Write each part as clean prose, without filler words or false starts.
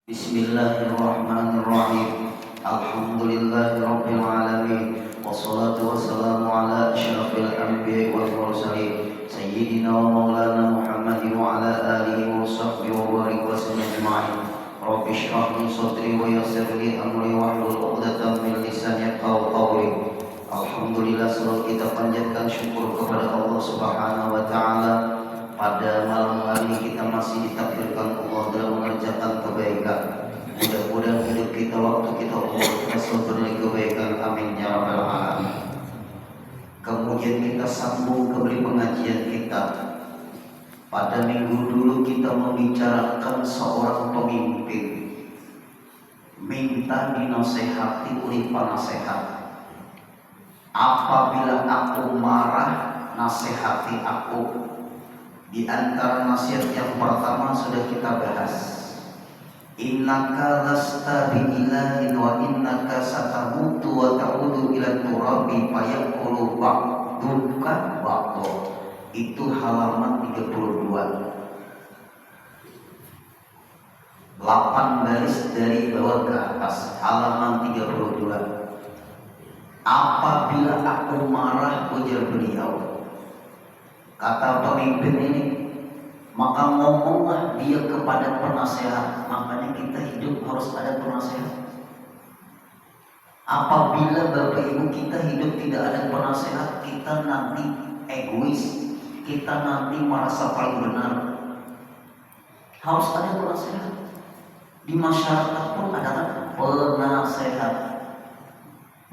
Bismillahirrahmanirrahim. Alhamdulillahirabbil alamin. Wassalatu wassalamu ala asyrafil anbiya'i wal mursalin sayyidina wa maulana Muhammadin wa ala alihi wa sahbihi wa barik wa sallim ajma'in. Rabbi shrah li sadri wa yassir li amri wahlul 'uqdatam min lisani yafqahu qawli. Alhamdulillah, selalu kita panjatkan syukur kepada Allah Subhanahu wa taala. Pada malam hari kita masih ditakdirkan Allah dalam mengerjakan kebaikan. Mudah-mudahan hidup kita, waktu kita umur selalu kebaikan. Amin ya rabbal alamin. Kemudian kita sambung kembali pengajian kita. Pada minggu dulu kita membicarakan seorang pemimpin minta dinasehati oleh penasehat. Apabila aku marah, nasihati aku. Di antara nasihat yang pertama sudah kita bahas. Innaka lasta bi'ilahin wa innaka satamutu wa ta'udu ila turabi fayaqulu ba'duka ba'du. Itu halaman 32. 8 baris dari bawah ke atas, halaman 32. Apabila aku marah, ujar beliau, kata pemimpin ini, maka ngomonglah dia kepada penasehat. Makanya kita hidup harus ada penasehat. Apabila Bapak Ibu kita hidup tidak ada penasehat, kita nanti egois, kita nanti merasa paling benar. Harus ada penasehat. Di masyarakat pun ada penasehat.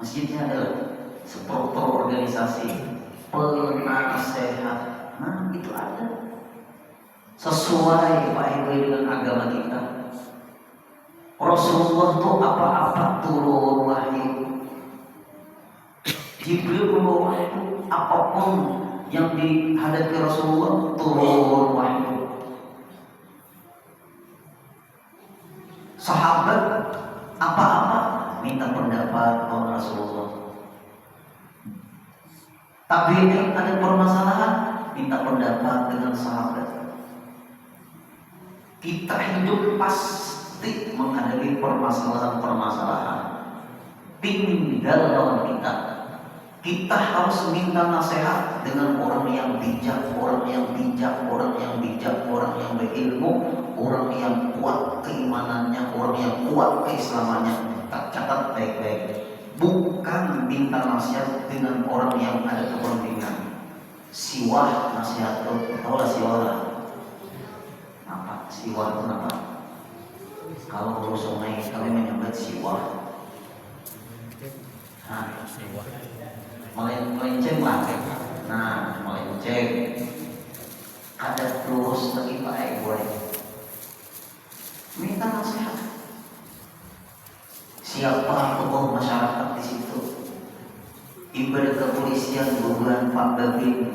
Masjidnya adalah supporter organisasi penasehat. Nah, itu ada sesuai Pak Ibu dengan agama kita. Rasulullah itu apa-apa turun wahyu. Jibril membawa wahyu, apapun yang dihadapi Rasulullah turun wahyu. Sahabat apa-apa minta pendapat oleh Rasulullah. Tabi'in ada permasalahan, minta pendapat dengan sahabat. Kita hidup pasti menghadapi permasalahan-permasalahan. Tinggal lawan kita. Kita harus minta nasihat dengan orang yang bijak, orang yang bijak, orang yang bijak, orang yang berilmu, orang yang kuat keimanannya, orang yang kuat keislamannya. Kita catat baik-baik. Bukan minta nasihat dengan orang yang ada kepentingan. Siwah nasihat itu, tahu lah siwah lah. Apa? Siwah itu apa? Kalau perlu sungai kami menyebut siwah. Nah, melenceng lah. Nah, melenceng. Ada terus lagi Pak Ibu. Minta nasihat. Siapa tokoh masyarakat di situ? Ibarat kepolisian buruan Pak Babin.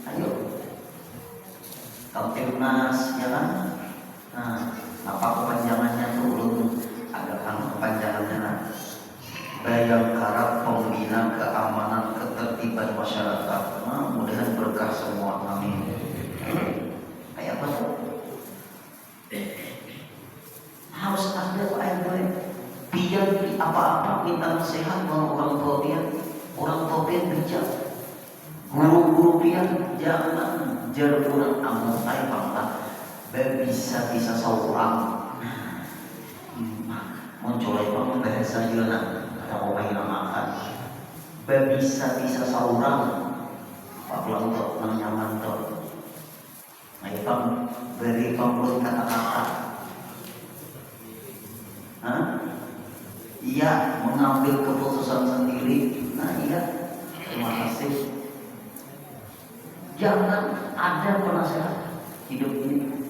Ayo, Kamtibnas, ya kan? Nah, apa kepanjangannya turun? Ada kan kepanjangannya. Nah, Bayangkara Pembina Keamanan Ketertiban Masyarakat. Nah, mudah-mudahan berkah semua. Amin. Kayak apa tuh? Harus ada Pak Ibu. Biar apa-apa minta nasihat dengan orang tua dia. Orang tua dia bijak. Guru-guru dia jangan jarang amutai bangga. Bisa seorang mencolek banget bahasa dia nak. Ada orang yang makan. Bisa seorang Pak Pelontok nyaman tuh. Nah, Bang beri panggung kata-kata. Ia mengambil keputusan sendiri. Nah, iya, terima kasih. Jangan ada penasehat hidup ini.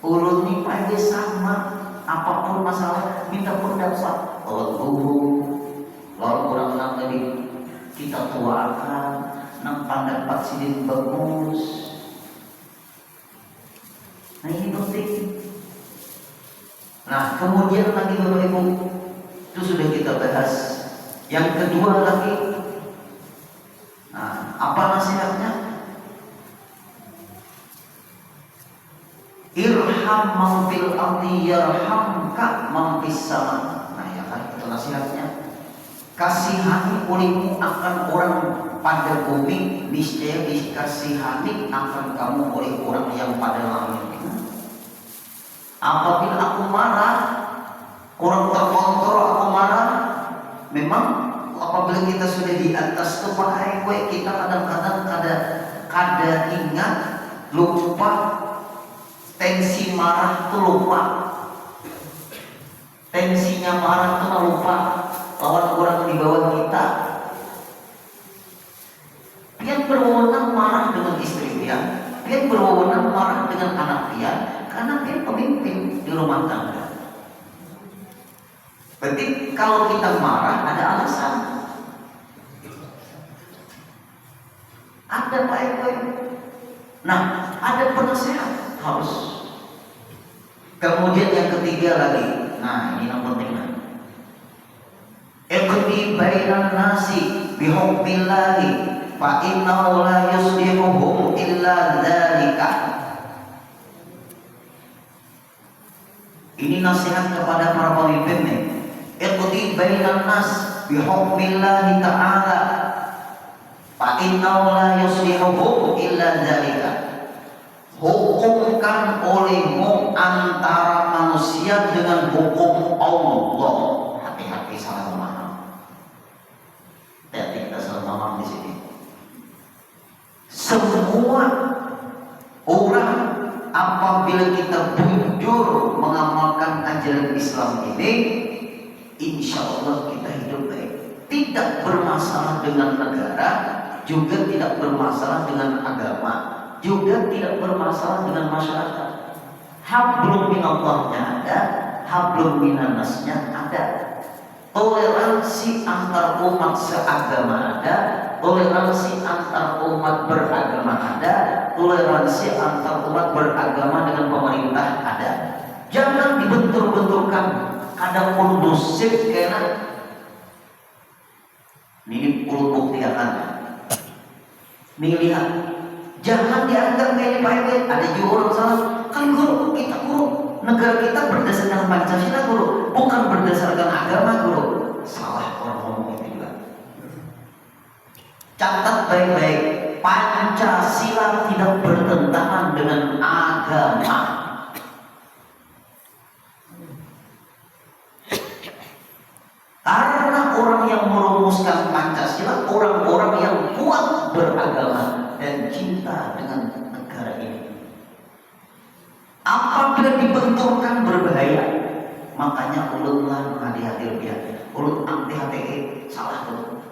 Urut nih Pak sama, apapun masalah minta pendapat. Kalau guru, kalau kurang tadi kita tuakan, nang pendapat sini bagus. Nah, ini penting. Nah, kemudian lagi Bapak Ibu, itu sudah kita bahas. Yang kedua lagi, nah, apa nasihatnya? Irham irham man fil ardi yarhamka man fis sama. Nah ya kan, itu nasihatnya. Kasihani olehmu akan orang pada bumi, niscaya dikasihani akan kamu oleh orang yang pada langit. Apabila aku marah, kurang terkontrol aku marah, memang apabila kita sudah di atas kepala kita kadang-kadang kada ingat, lupa, tensi marah tuh lupa, tensinya marah tuh lupa, lawan orang di bawah kita. Pian berwenang marah dengan istri pian berwenang marah dengan anak pian, karena pian pemimpin di rumah tangga. Berarti kalau kita marah ada alasan, ada baik-baik. Nah, ada penasehat harus. Kemudian yang ketiga lagi, nah ini yang penting. Iqdi bainan nasi bihubbillahi fa innahu la yuslihuhum illa dzalika. Ini nasihat kepada para pemimpin nih. Iqdi bainan nas bihubbillahi ta'ala fa innahu la yuslihuhum illa dzalika. Hukumkan olehmu antara manusia dengan hukum Allah. Hati-hati salah memaham. Hati-hati kita salah memaham di sini. Semua orang apabila kita bujur mengamalkan ajaran Islam ini, insya Allah kita hidup baik. Tidak bermasalah dengan negara, juga tidak bermasalah dengan agama, juga tidak bermasalah dengan masyarakat. Hablum minallahnya ada, hablum minannasnya ada. Toleransi antar umat seagama ada, toleransi antar umat beragama ada, toleransi antar umat beragama dengan pemerintah ada. Jangan dibentur-benturkan. Kadang kondusif karena ini perlu buktikan. Nih lihat, jangan dianggap kayak baik-baik. Ada juga orang salah. Kan guru, kita guru, negara kita berdasarkan Pancasila guru, bukan berdasarkan agama guru. Salah orang ngomong itu juga. Catat baik-baik, Pancasila tidak bertentangan dengan agama. Karena orang yang merumuskan Pancasila orang-orang yang kuat beragama dan cinta dengan negara ini. Apabila dibenturkan berbahaya, makanya ulutlah hati-hati dia, ulut hati-hati salah tuh.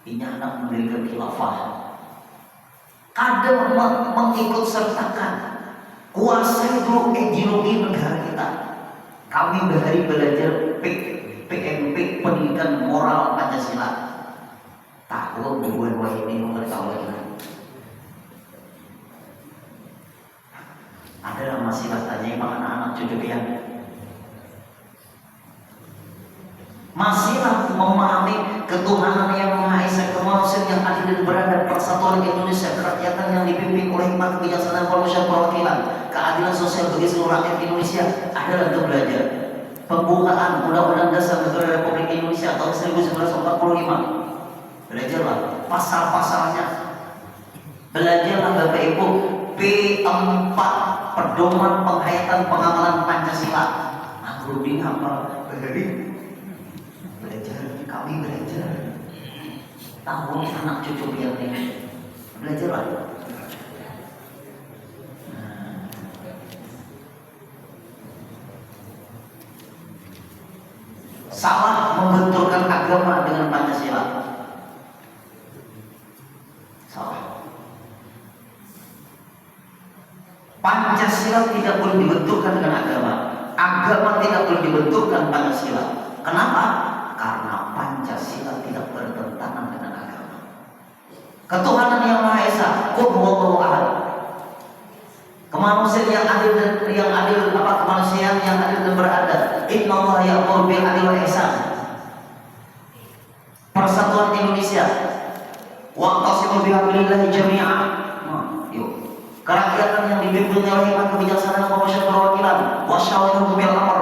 Ini anak mendirikan khilafah. Kadang mengikut sertakan kuasai dulu ideologi negara kita. Kami berhari belajar PMP pendidikan moral Pancasila. Tahu buah-buah ini mengetahui lagi. Ada masih tanya anak-anak cucu pian. Masihlah memahami ketuhanan yang Maha Esa, kemanusiaan yang adil dan beradab, persatuan Indonesia, kerakyatan yang dipimpin oleh hikmat kebijaksanaan manusia perwakilan, keadilan sosial bagi seluruh rakyat Indonesia adalah untuk belajar. Pembukaan Undang-Undang Dasar Negara Republik Indonesia tahun 1945. Belajarlah pasal-pasalnya. Belajarlah Bapak Ibu P4 Pedoman Penghayatan Pengamalan Pancasila. Nagrudin hafal belajar, kami belajar. Tahu anak cucu pian ini. Belajarlah. Salah membenturkan agama dengan Pancasila. Salah. Pancasila tidak boleh dibenturkan dengan agama. Agama tidak boleh dibenturkan Pancasila. Kenapa? Karena Pancasila tidak bertentangan dengan agama. Ketuhanan yang Maha Esa, Qul huwallahu ahad. Kemanusiaan yang adil kemanusiaan yang adil dan beradab. Innallaha ya'muru bil adli wal ihsan. Persatuan Indonesia. Wa'tasimu bihablillahi jami'an. Yuk. Kerakyatan yang dipimpin oleh hikmat kebijaksanaan pemusyawaratan perwakilan, wasyawirhum bil amr.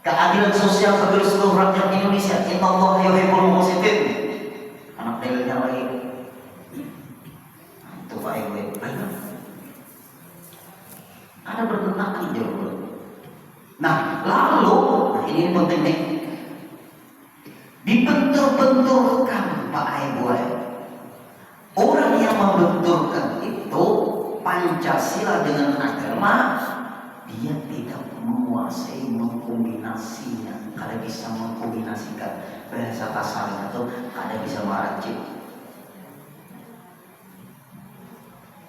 Keadilan sosial bagi seluruh rakyat Indonesia. Innallaha yuhibbul muqsitin. Anak dalilnya lagi. Itu Pak Ibu. Ada bertentangan jauh. Nah, lalu ini penting nih. Dibentur-benturkan Pak Ibu. Orang yang membenturkan itu Pancasila dengan agama, dia tidak menguasai mengkombinasinya. Kada bisa mengkombinasikan, bahasa kasarnya itu kada bisa meracik.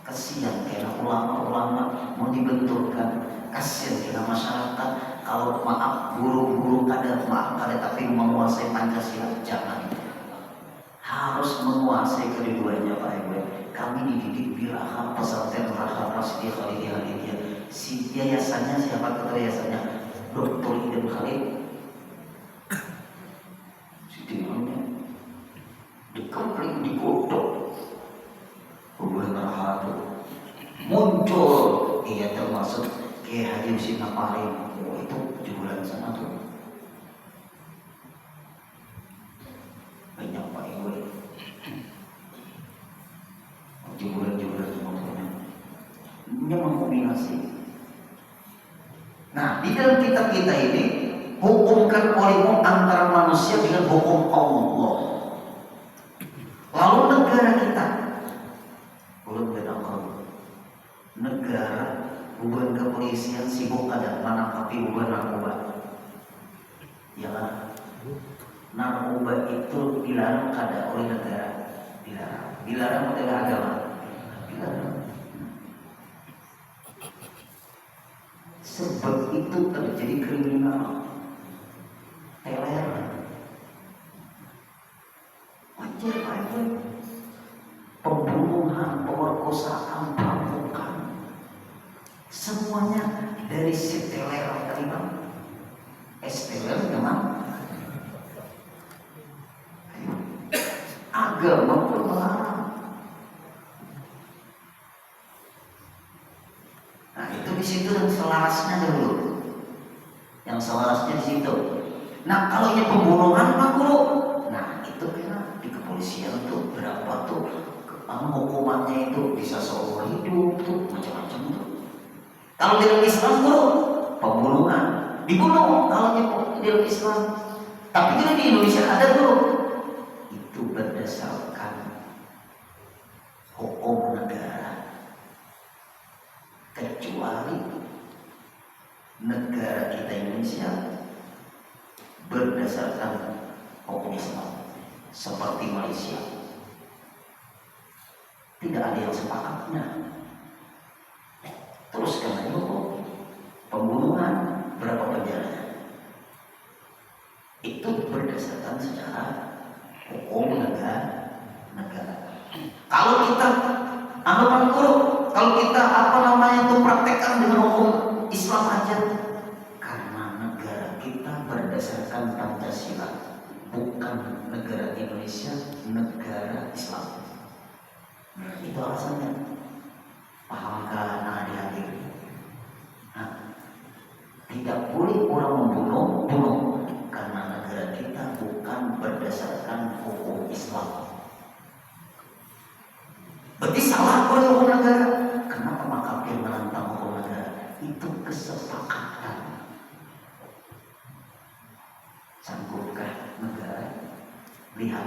Kasihan kena ulama-ulama mau dibenturkan, kasihan kena masyarakat. Kalau maaf guru-guru kada tapi menguasai Pancasila, jangan. Harus menguasai keduanya Pak Ibu. Kami dididik di Rahab Pesantren Rahab Rasidi Khalidiyah Halidiyah. Si yayasannya siapa ketua yayasannya? Dr. Idem Khalid. Si timnya dikempling, digodok. Hubungan Rahab muncul. Ia termasuk Kiai Haji Husin Naparin. Oh, itu jualan sana tuh. Banyak Pak Ibu. Jualan-jualan semuanya. Ini mengkombinasi. Nah, di dalam kitab kita ini hukumkan olehmu antara manusia dengan hukum Allah. Lalu negara kita, belum bedakan negara hubungan kepolisian sibuk ada menangkapi hubungan narkoba. Ya kan? Narkoba itu dilarang kada oleh negara, dilarang oleh agama, dilarang. Sebab itu terjadi kriminal, teler, wajar wajar, pembunuhan, pemerkosaan, perampokan, semuanya dari seteler tadi bang, esteler memang. Agama pun melarang. Nah itu di situ yang selarasnya dulu. Yang selarasnya di situ. Nah kalau ini pembunuhan Pak Guru, nah itu kena di kepolisian tuh berapa tuh hukumannya itu bisa seumur hidup tuh macam-macam tuh. Kalau di dalam Islam Guru, pembunuhan dibunuh kalau di dalam Islam. Tapi kalau di Indonesia ada Guru. Berdasarkan hukum negara, kecuali negara kita Indonesia berdasarkan hukum Islam seperti Malaysia, tidak ada yang sepakatnya. Terus karena itu pembunuhan berapa penjara itu berdasarkan secara hukum negara. Kalau kita anggapan Guru, kalau kita praktekkan dengan hukum Islam aja, karena negara kita berdasarkan Pancasila, bukan negara Indonesia, negara Islam. Itu alasannya. Pahamkah adik-adik? Tidak boleh orang bunuh karena negara kita bukan berdasarkan hukum Islam. Berarti salah oleh hukum negara. Kenapa makafir menentang hukum negara? Itu kesepakatan. Sanggupkah negara lihat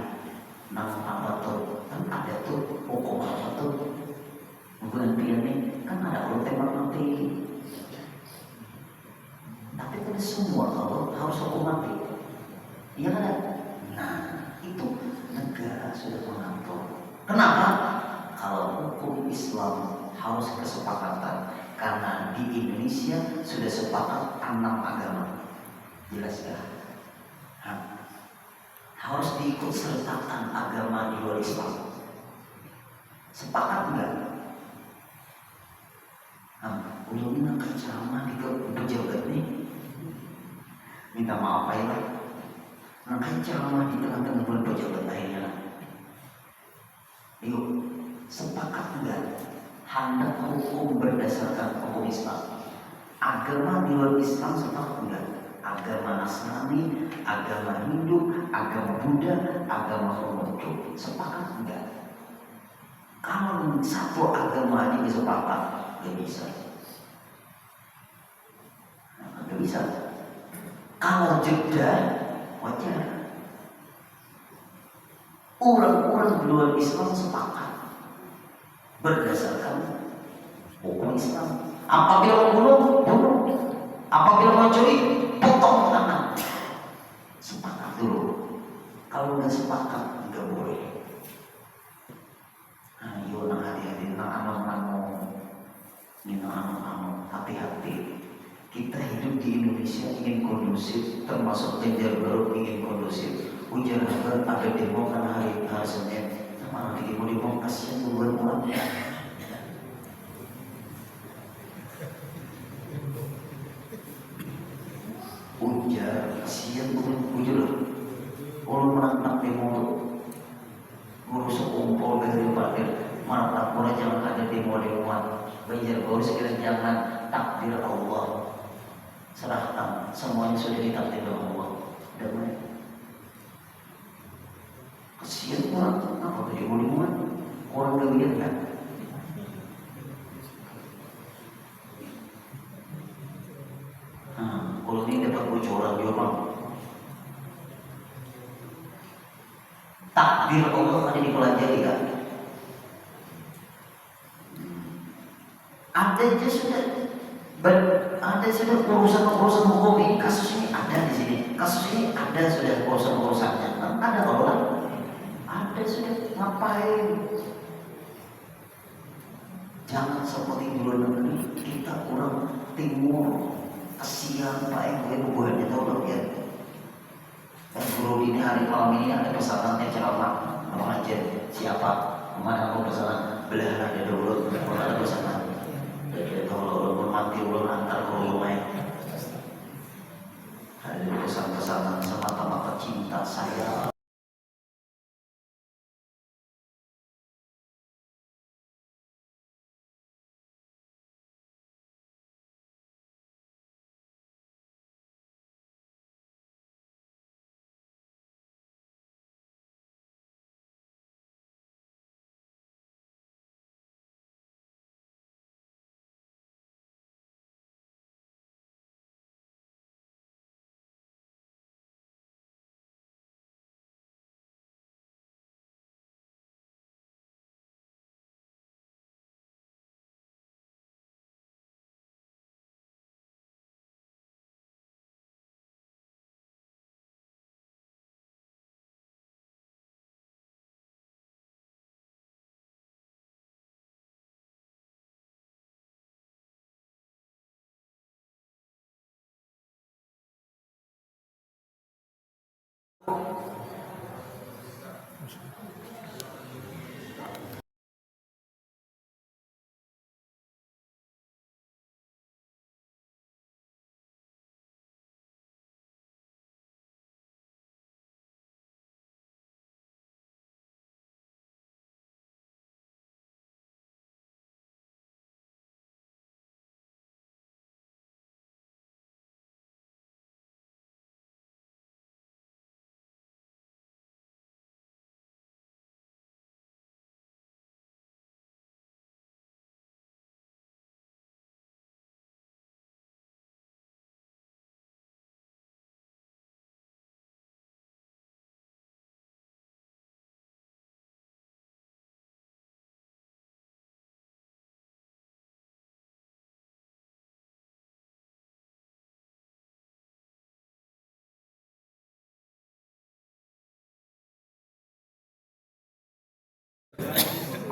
nama apa tuh? Kan ada tuh hukum apa tuh? Bukan ini kan ada kalau tembak mati. Tapi kan semua kalau harus hukum mati. Iya kan? Nah, itu negara sudah mengatur. Kenapa? Kalau hukum Islam harus kesepakatan, karena di Indonesia sudah sepakat 6 agama. Jelas ya? Harus diikut sertakan agama di luar Islam. Sepakat enggak? Udah minta ceramah di pejabat nih. Minta maaf ya Pak. Makanya ceramah di tengah-tengah bulan pejabat lainnya. Yuk, sepakat enggak? hendak hukum berdasarkan hukum Islam. Agama di luar Islam sepakat enggak? Agama Nasrani, agama Hindu, agama Buddha, agama Konghucu sepakat enggak? Kalau satu agama aja sepakat, nggak bisa. Nggak bisa. Kalau jeda, wajar. Orang-orang di luar Islam sepakat berdasarkan hukum Islam. Apabila membunuh, bunuh. Apabila mencuri, potong tangan. Sepakat dulu. Kalau nggak sepakat, nggak boleh. Ayo nang hati-hati, nang anu, hati-hati. Kita hidup di Indonesia ingin kondusif, termasuk Banjarbaru ingin kondusif. Hujan lebat, ada demo karena hari Senin. Sama lagi demo kasihan buat orang. Ujar, kasihan ujar. Kalau menang demo ngurus kumpul dari parkir, mana pun jangan ada demo-demoan. Banjarbaru sekiranya jangan, takdir Allah. Serahkan, semuanya sudah ditakdir Allah. Damai. Kasihan orang, apa tuh demo-demoan? Orang udah lihat kan? Kalau ini dapat bocoran juga bang. Takdir Allah ada dipelajari kan? Ada sudah urusan hukum ini, kasus ini ada di sini, kasus ini ada sudah urusannya. Ada orang, ada sudah ngapain? Jangan seperti di luar negeri, kita orang timur. Kasihan Pak Eko buahnya tahu ya. Dan guru ini hari malam ini ada pesanannya ceramah apa aja siapa mana aku pesanan belahan ada dulu ada pesanan kalau mati ulun antar kalau main ada pesan-pesanan semata-mata cinta saya.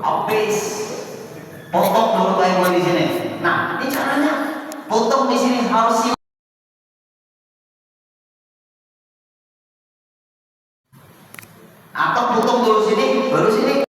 Habis potong dulu kayak di sini. Nah, ini caranya potong di sini harus atau potong dulu sini baru sini.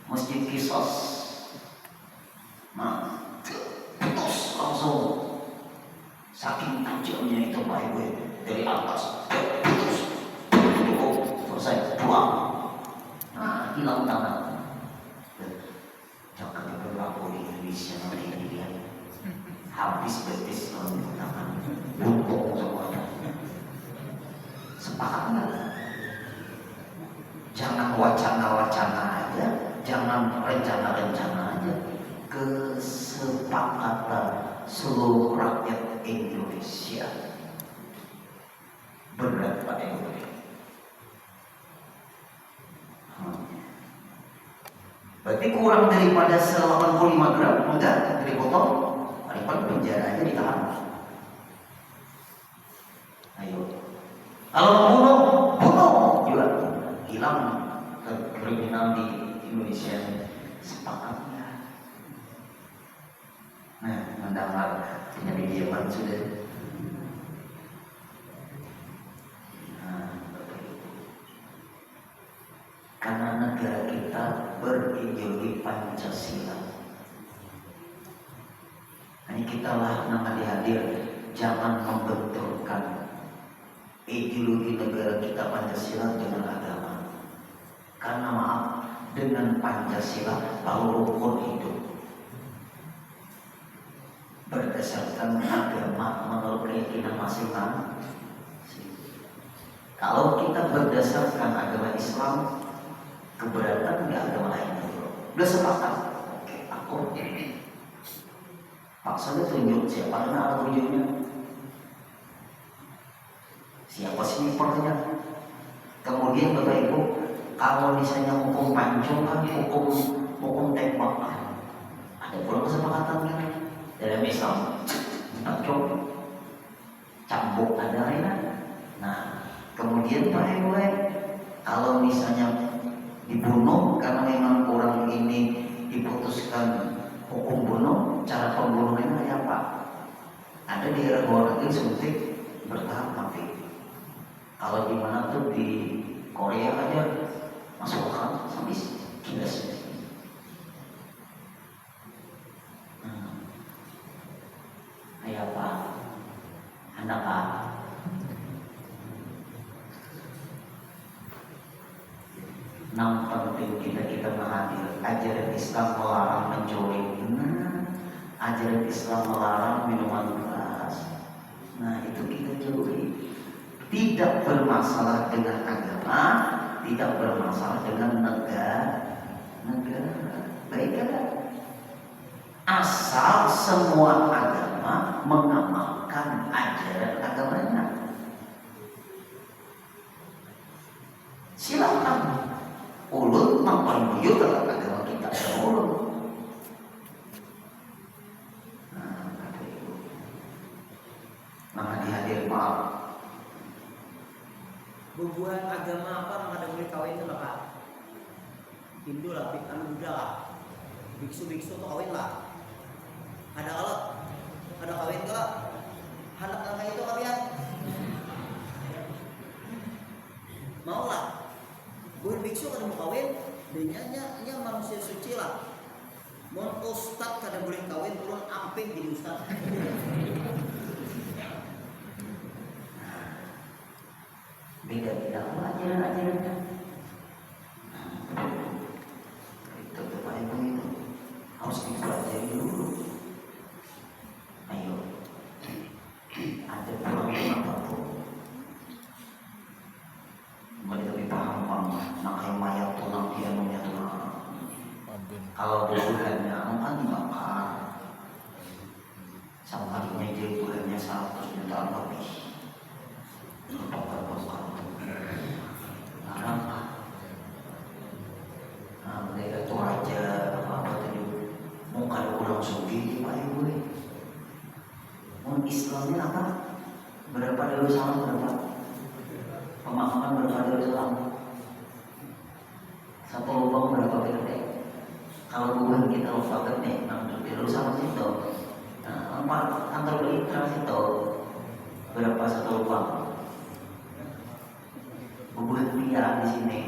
Masjid Kisos. Nah, putus langsung. Saking tajamnya itu Pak Ibu dari atas, putus, cukup selesai, buang. Nah, hilang tangan. Jangan berlaku di Indonesia nanti ini dia. Habis betis kalau itu tangan, buntung semuanya. Sepakat nggak? Jangan wacana-wacana aja, jangan rencana-rencana aja. Kesepakatan seluruh rakyat Indonesia. Berat Pak Ibu. Berarti kurang daripada 85 gram, enggak dipotong, daripada penjara aja ditahan. Ayo, kalau membunuh, bunuh juga, hilang kriminal di Indonesia. Sepakatnya. Nah, mendengar tidak didiaman sudah. Karena negara kita berideologi Pancasila. Ini kitalah nama dihadir, jangan membenturkan ideologi negara kita Pancasila dengan agama. Karena maaf, dengan Pancasila lalu rukun hidup berdasarkan agama menurut keyakinan masing-masing. Kalau kita berdasarkan agama Islam, keberatan nggak agama lain? Udah sepakat? Oke, aku paksa tunjuk siapa anak tunjuknya. Siapa sih pertanyaan? Kemudian Bapak Ibu, kalau misalnya hukum pancung kan hukum tembak, ada pula kesepakatan kan dalam Islam, pancung, cambuk ada lain. Nah, kemudian Pak Ibu, kalau misalnya dibunuh karena memang orang ini diputuskan hukum bunuh, cara pembunuhannya kayak apa? Ada di daerah luar negeri suntik bertahap mati. Kalau di mana tuh di Korea aja masuk akal sampai gila sih. Kayak apa? Anak apa? Yang penting kita menghadir. Ajaran Islam melarang mencuri. Ajaran Islam melarang minuman keras. Nah, itu kita jauhi. Tidak bermasalah dengan agama, tidak bermasalah dengan negara. Baik kan? Asal semua agama mengamalkan ajaran agamanya. Silakan. Ulun mempermuyur dalam agama kita ulun. Maka dihadir maaf. Hubungan agama apa yang ada boleh kawin itu Pak? Hindu lah, Buddha lah, biksu-biksu tuh kawin lah. Ada alat, ada kawin ke? Anak itu kalian mau lah. Bukan biksu kada mau kawin, nya manusia suci lah. Mau ustad kada boleh kawin, turun amping jadi ustad. Beda-beda ajaran-ajarannya. Itu Bapak Ibu itu harus dipelajari dulu. Ayo, ada pulang apapun. Mereka lebih paham nakai mayat tulang pianonya tulang. Kalau bulannya kan dibakar. Sama harinya dia bulannya 100 juta lebih. Bakar-bakar. Mereka tuh aja apa tadi muka kurang sugi Pak Ibu. Islamnya apa? Berapa dulu salam berapa? Pemahaman berapa dulu salam? Satu lubang berapa gede? Kalau bukan kita lupa gede, dulu sama situ. Empat antar beritra situ berapa satu lubang? Bukan dia di sini.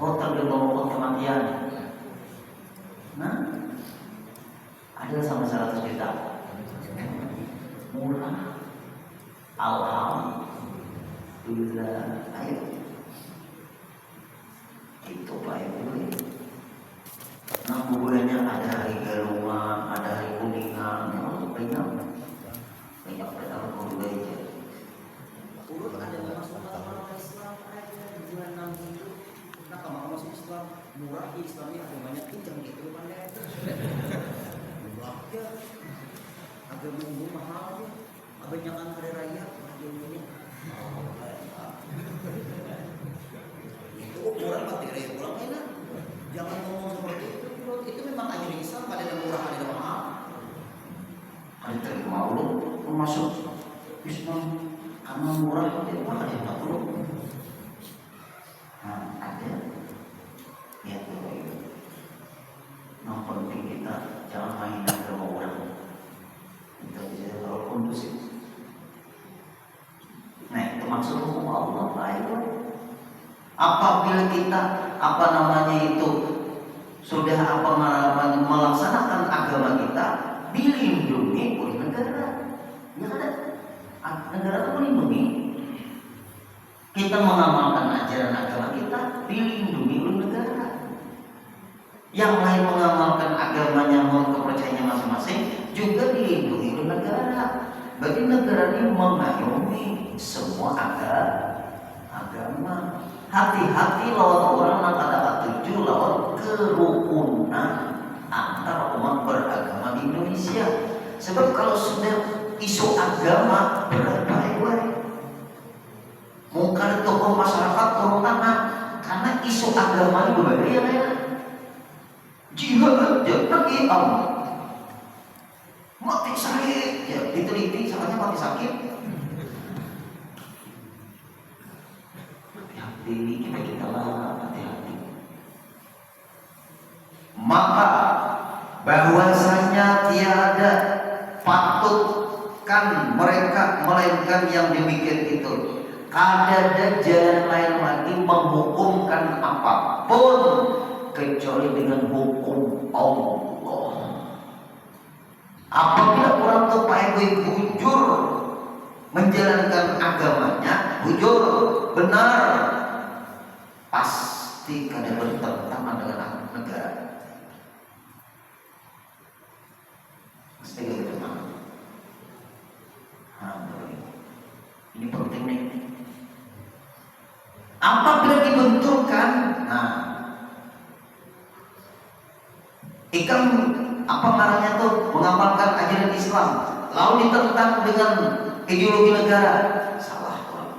Oh, tergelombang kematian. Nah, ada sama 100 juta. Murah. Alhamdulillah. Ayo. Itu Pak Ibu. Nah, buburannya ada hari Galungan, ada hari Kuningan, banyak pedang kudu aja. Urut ada yang masuk orang Islam aja di bulan 6 itu. Nah, kalau masuk Islam murah, Islamnya ada banyak pinjam gitu kan ya. Murah ya. Agak minggu mahal aja. Kebanyakan hari raya ada ini. Itu murah pasti raya pulang enak. Jangan ngomong seperti itu. Itu memang ajaran Islam pada yang murah ada yang mahal. Ada terima Allah masuk Islam karena murah dia ada yang tak perlu. Nah, ada ya itu. Yang penting kita jangan main agama orang. Kita bisa kalau kondusif. Nah, itu maksud hukum Allah baik. Apabila kita sudah melaksanakan agama kita dilindungi oleh negara, ya kan? Negara itu melindungi. Kita mengamalkan ajaran agama kita dilindungi oleh negara. Yang lain mengamalkan agamanya menurut kepercayaannya masing-masing juga dilindungi oleh negara. Bagi negara ini mengayomi semua agama. Hati-hati lawan orang yang kata tujuh lawan kerukunan antara umat beragama di Indonesia. Sebab kalau sudah isu agama berat-berat, mungkin tokoh masyarakat turun tangan karena isu agama ini berbahaya ya. Jihad aja pergi mati sakit ya diteliti soalnya mati sakit. Hati-hati kita lah, hati-hati. Maka bahwasanya tiada patutkan mereka melainkan yang demikian itu. Ada jalan lain lagi menghukumkan apapun kecuali dengan hukum Allah. Apabila orang itu jujur menjalankan agamanya, jujur, benar, pasti kada bertentangan dengan negara. Pasti kada bertentangan. Ini penting nih. Apabila dibenturkan, ikan mengamalkan ajaran Islam, lalu ditentang dengan ideologi negara, salah orang.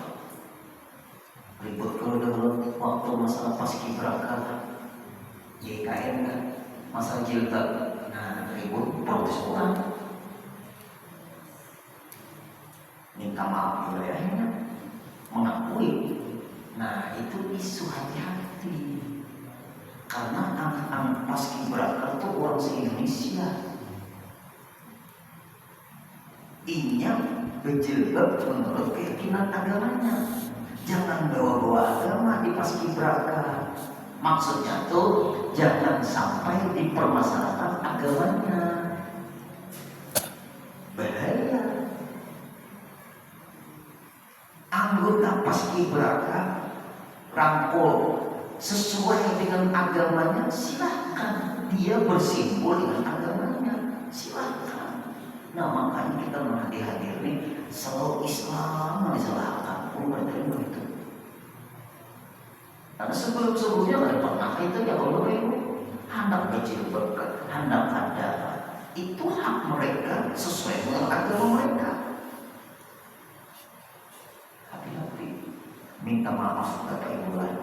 Ribut dulu waktu masalah paskibraka, JKN kan, masalah jilbab, ribut protes orang. Minta maaf wilayahnya, mengakui. Nah itu isu hati-hati. Karena anak-anak paskibraka itu orang se-Indonesia. Inya berjilbab menurut keyakinan agamanya. Jangan bawa-bawa agama di paskibraka. Maksudnya tuh jangan sampai dipermasalahkan agamanya. Bahaya. Anggota paskibraka rangkul sesuai dengan agamanya, silahkan. Dia bersimpul dengan agamanya, silahkan. Nah makanya kita hadir nih selalu Islam disalahkan pun berterima itu. Karena sebelumnya nggak pernah itu ya Allah itu hendak kecil berkat, hendak ada itu hak mereka sesuai dengan agama mereka. Hati-hati, minta maaf kata ibu lain.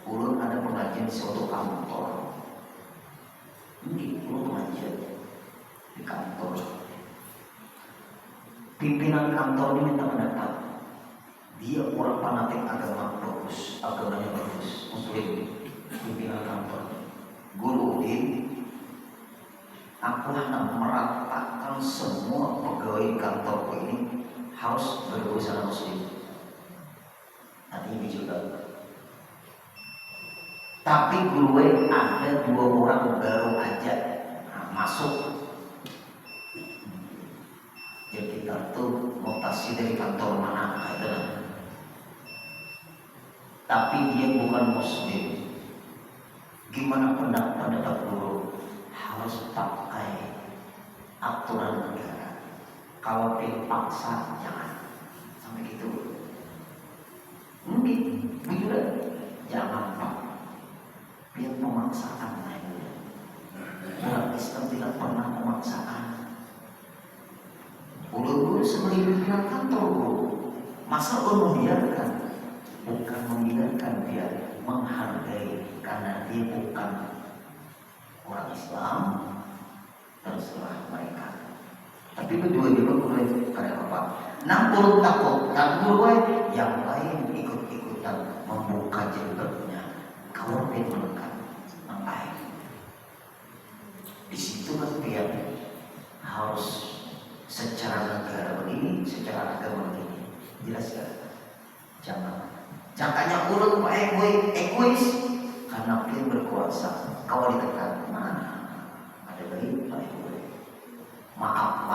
Ulun ada pengajian di suatu kantor. Ini ulun pengajian di kantor. Pimpinan kantor ini minta pendapat. Dia orang fanatik agama bagus, agamanya bagus, Muslim. Pimpinan kantor, Guru Udin, aku hendak meratakan semua pegawai kantorku ini harus berbusana Muslim. Nanti ini juga. Tapi gue ada 2 orang baru aja masuk. Ya kita tuh mutasi dari kantor mana gitu. Tapi dia bukan muslim. Gimana pendapat guru? Harus pakai aturan negara. Kalau dipaksa jangan sampai gitu. Mungkin begitu, jangan pak. Biar pemaksaan lain. Orang Islam tidak pernah pemaksaan. Ulu sebagai pimpinan kantor, masa membiarkan? Bukan membiarkan, dia menghargai karena dia bukan orang Islam. Terserah mereka. Tapi berdua juga boleh karena apa? Nampul takut, takut yang lain ikut-ikutan membuka jilbabnya. Kalau dia menekan, ngapain? Di situ kan dia harus secara negara begini, secara agama begini. Jelas ya? Jangannya urut Pak egois karena dia berkuasa. Kalau ditekan, ada baik Pak egois. Maaf.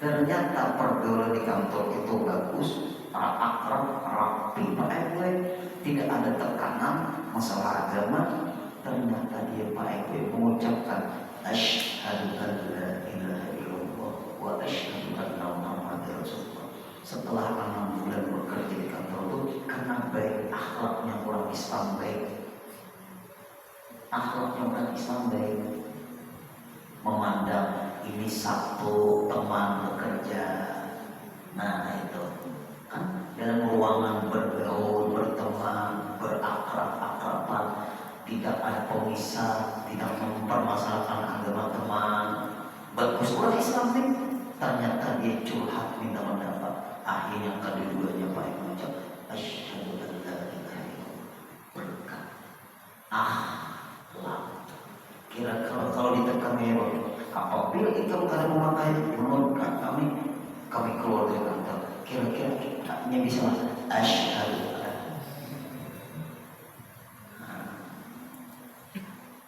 Ternyata pergaulan di kantor itu bagus, akrab, rapi Pak egois. Tidak ada tekanan masalah agama. Ternyata dia Pak egois mengucapkan asyhadu an la ilaha illallah wa asyhadu anna Muhammadar Rasulullah. Setelah 6 bulan bekerja di kantor itu, karena baik akhlaknya orang Islam baik, memandang ini satu teman bekerja. Nah itu kan dalam ruangan bergaul, berteman, berakrab-akraban, tidak ada pemisah, tidak mempermasalahkan agama teman. Bagus orang Islam nih. Ternyata dia curhat minta pendapat. Akhirnya keduanya baik mengucap asyhadu an la ilaha illallah. Berkah. Kira kalau ditekan ya, apabila itu kada memakai menurut kami keluar dari kantor, kira-kira kitanya bisa asyhadu an.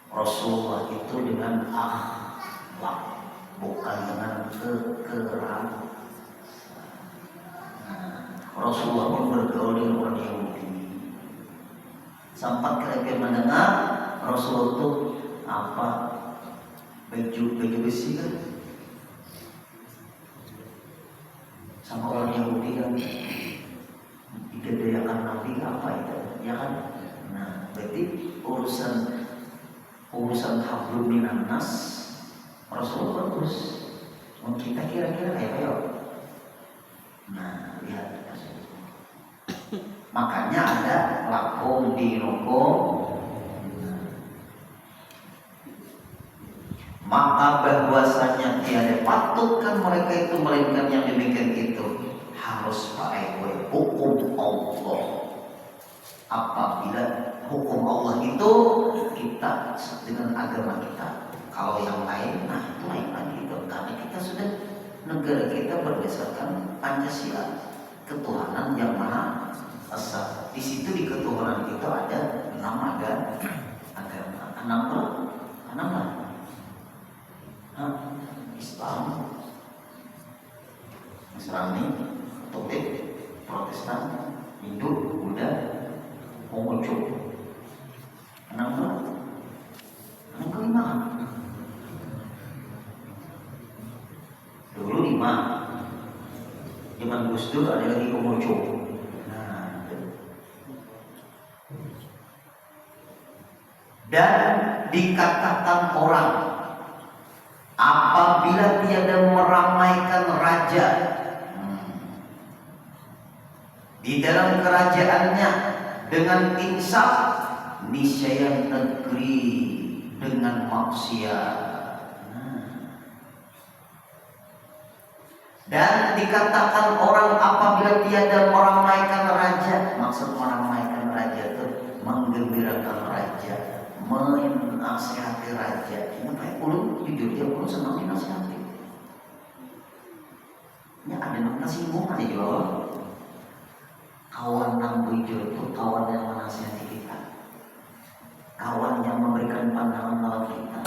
Rasulullah itu dengan akhlak, bukan dengan kekerasan. Rasulullah pun bergaul dengan orang Yahudi. Sampai kira-kira mendengar Rasulullah itu baju besi kan, sama orang Yahudi kan digedayakan Nabi apa itu, ya kan? Nah, berarti urusan hablum minan nas Rasulullah bagus. Kita kira-kira ya. Nah, lihat. Makanya ada lakum dinukum. Maka bahwasanya tiada patutkan mereka itu melainkan yang demikian itu harus pakai hukum Allah. Apabila hukum Allah itu kita dengan agama kita. Kalau yang lain, itu lain lagi itu. Karena kita sudah negara kita berdasarkan Pancasila, ketuhanan yang maha esa. Di situ di ketuhanan itu ada 6 agama, 6 Islam, Nasrani, Katolik, Protestan, Hindu, Buddha, Konghucu. 6 kelima. Dulu 5. Zaman Gus Dur ada lagi Konghucu. Dan dikatakan orang apabila tiada meramaikan raja di dalam kerajaannya dengan insaf, niscaya negeri dengan maksiat. Dan dikatakan orang apabila tiada meramaikan raja, maksud meramaikan raja itu menggembirakan raja, menasihati raja. Ini kayak ulun jujur dia ulun senang dinasihati. Ini ada makna singgungan di bawah. Kawan nang bujur itu kawan yang menasihati kita. kawan yang memberikan pandangan lawan kita,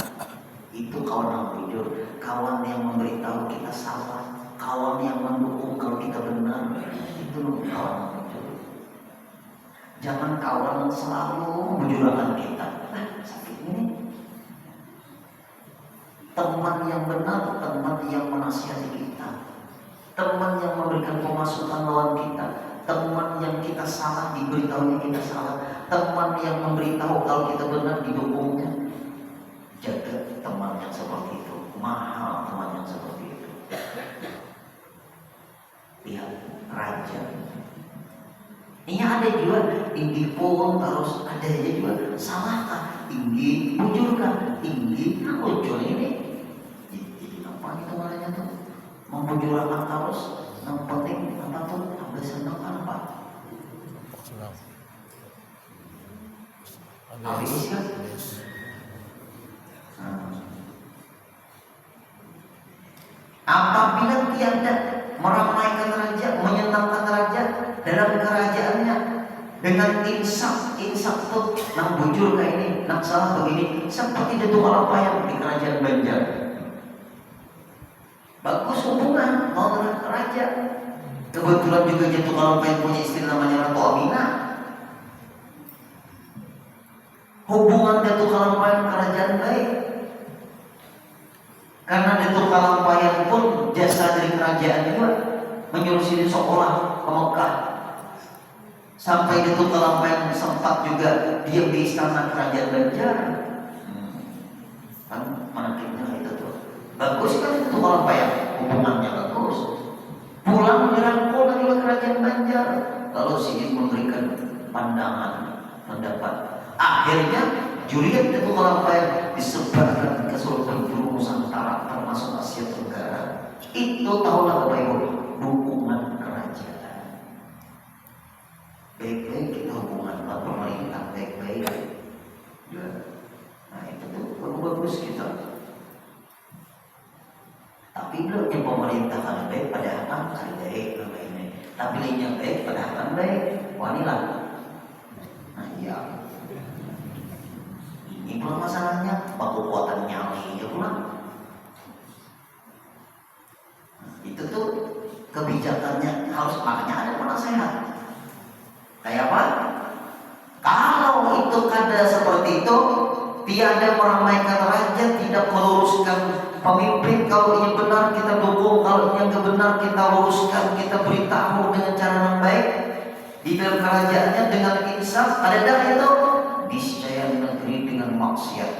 itu kawan yang jujur. Kawan yang memberitahu kita salah, kawan yang mendukung kalau kita benar, itu kawan yang jujur. Jangan kawan yang selalu membujurkan kita. Sakit ini. Teman yang benar, teman yang menasihati kita, teman yang memberikan pemasukan lawan kita, teman yang kita salah diberitahunya kita salah, teman yang memberitahu kalau kita benar didukungnya. Jaga teman yang seperti itu, mahal teman yang seperti itu. Lihat raja, ini ada juga tinggi pun harus ada aja juga. Salahkah tinggi bujurkan, tinggi bujur ini. Jadi apa itu namanya tuh? Membujurkan harus. Yang penting apa tuh? Ambil senang kan apa? Habis kan? Apabila tiada meramaikan raja, menyenangkan raja dalam kerajaannya dengan insaf itu nang bujur kayak ini, nang salah begini, seperti Datuk Kalapayang di kerajaan Banjar. Bagus hubungan mau dengan raja. Kebetulan juga Datuk Kalapayang punya istri namanya Ratu Aminah. Hubungan Datuk Kalapayang kerajaan baik. Karena Datuk Kalapayang pun jasa dari kerajaan juga menyuruh sini sekolah ke Mekah. Sampai Datuk Kalapayang sempat juga diam di istana kerajaan Banjar. Kan menakutkan itu tuh. Bagus kan Datuk Kalapayang, hubungannya bagus. Pulang dirangkul lagi kerajaan Banjar. Lalu sini memberikan pandangan, pendapat. Akhirnya juriat Datuk Kalapayang disebarkan ke seluruh penjuru Nusantara termasuk Asia Tenggara. Itu tahulah Bapak Ibu, dukungan kerajaan. Baik-baik kita hubungan dengan pemerintah, baik-baik ya. Nah itu tuh bagus-bagus kita. Tapi belum yang pemerintah kan baik pada apa kan baik ini. Tapi lainnya baik pada apa baik wanita. Nah iya. Ini pula masalahnya, kekuatan nyali ya pula. Itu tuh kebijakannya harus, makanya ada penasehat. Kayak apa? Kalau itu kada seperti itu, tiada meramaikan raja, tidak meluruskan pemimpin. Kalau yang benar kita dukung, kalau yang kebenar kita luruskan, kita beritahu dengan cara yang baik di dalam kerajaannya dengan insaf. Ada dah itu niscaya negeri dengan maksiat,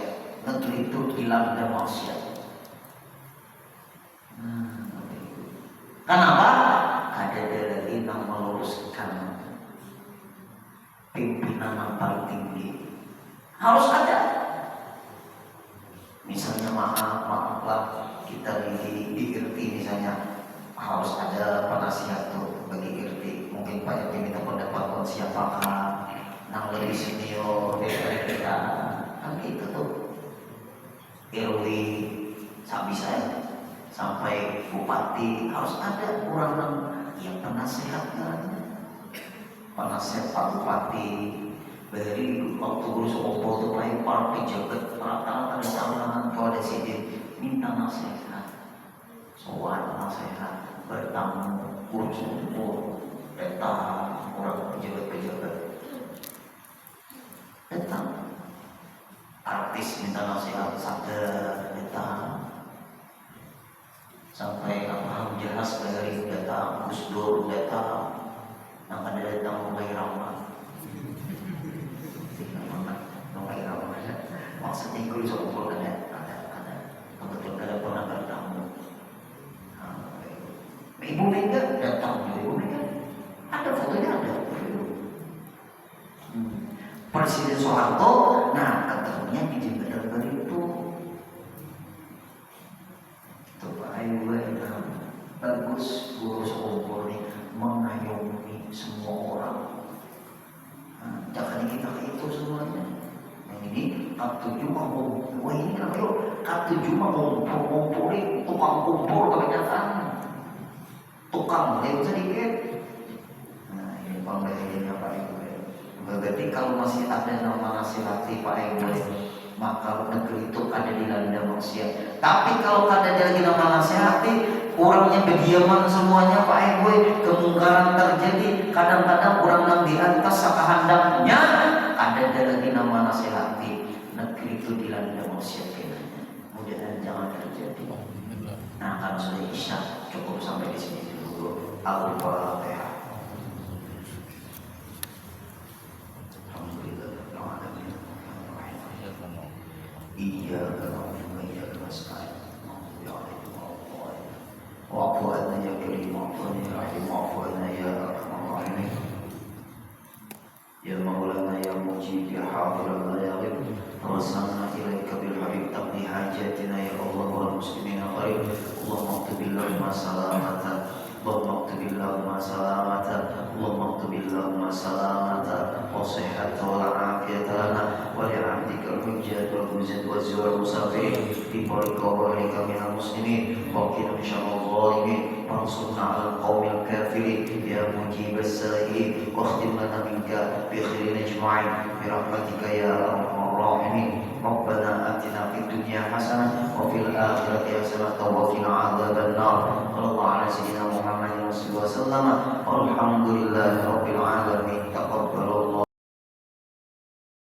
negeri itu dilanda maksiat. Kenapa? Ada dari yang meluruskan pimpinan yang paling tinggi. Harus ada. Misalnya maaflah kita di RT misalnya harus ada penasihat tuh bagi RT. Mungkin Pak RT minta pendapat siapakah yang lebih senior dari kita, kan gitu tuh. RW sampai saya sampai bupati harus ada orang yang penasehatnya. Penasehat Pak Bupati dari waktu guru sekolah itu paling para pejabat rata-rata di tangan kalau ada sini minta nasihat, soal nasihat, bertamu guru sekolah, datang orang pejabat-pejabat, datang artis minta nasihat, sadar datang, sampai Abraham Jahas dari datang, Gus Dur datang. Yang ada datang Rumah Irama. Rumah Irama. Maksudnya gue bisa kumpul ada kebetulan ada pernah bertamu. Ibu Mega datang juga. Ibu Mega ada fotonya, ada. Presiden Soeharto, nah ketemunya di Jembatan Baritu. Itu Pak Ayu bagus guru sekumpul nih mengayomi semua orang. Jangan kita kayak itu semuanya. Yang ini Kak 7 mau, wah ini kan yuk Kak 7 mau ngumpulin tukang kumpul kebanyakan, tukang yang sedikit. Nah ini pembeliannya Pak Ibu. Berarti kalau masih ada nama nasihati Pak Ego, maka negeri itu ada dilanda maksiat. Tapi kalau ada lagi nama nasihati, orangnya berdiaman semuanya Pak Ego, kemungkaran terjadi. Kadang-kadang orang yang di atas sakahandaknya ada lagi nama nasihati, negeri itu dilanda maksiat. Mudah-mudahan jangan terjadi. Nah, kalau sudah isya cukup sampai di sini dulu. Al-Fatihah. إياك نعبد وإياك نستعين واعف عنا يا كريم واعف عنا يا رحيم واعف عنا يا أرحم الراحمين يا مولانا يا مجيب يا حاضر لا يغيب توسلنا إليك بالحبيب تقضي حاجاتنا يا الله والمسلمين قريب اللهم اكتب اللهم سلامة اللهم اكتب اللهم سلامة اللهم اكتب اللهم سلامة والصحة والعافية لنا ولعبدك الحجة والمزد والزور المسافرين في طريق وبرك من المسلمين وقنا من شر الظالمين وانصرنا على القوم الكافرين يا مجيب السائلين واختم لنا منك بخير اجمعين برحمتك يا ارحم الراحمين ربنا آتنا في الدنيا حسنة وفي الآخرة حسنة وقنا عذاب النار صلى الله على سيدنا محمد وسلم والحمد لله رب العالمين.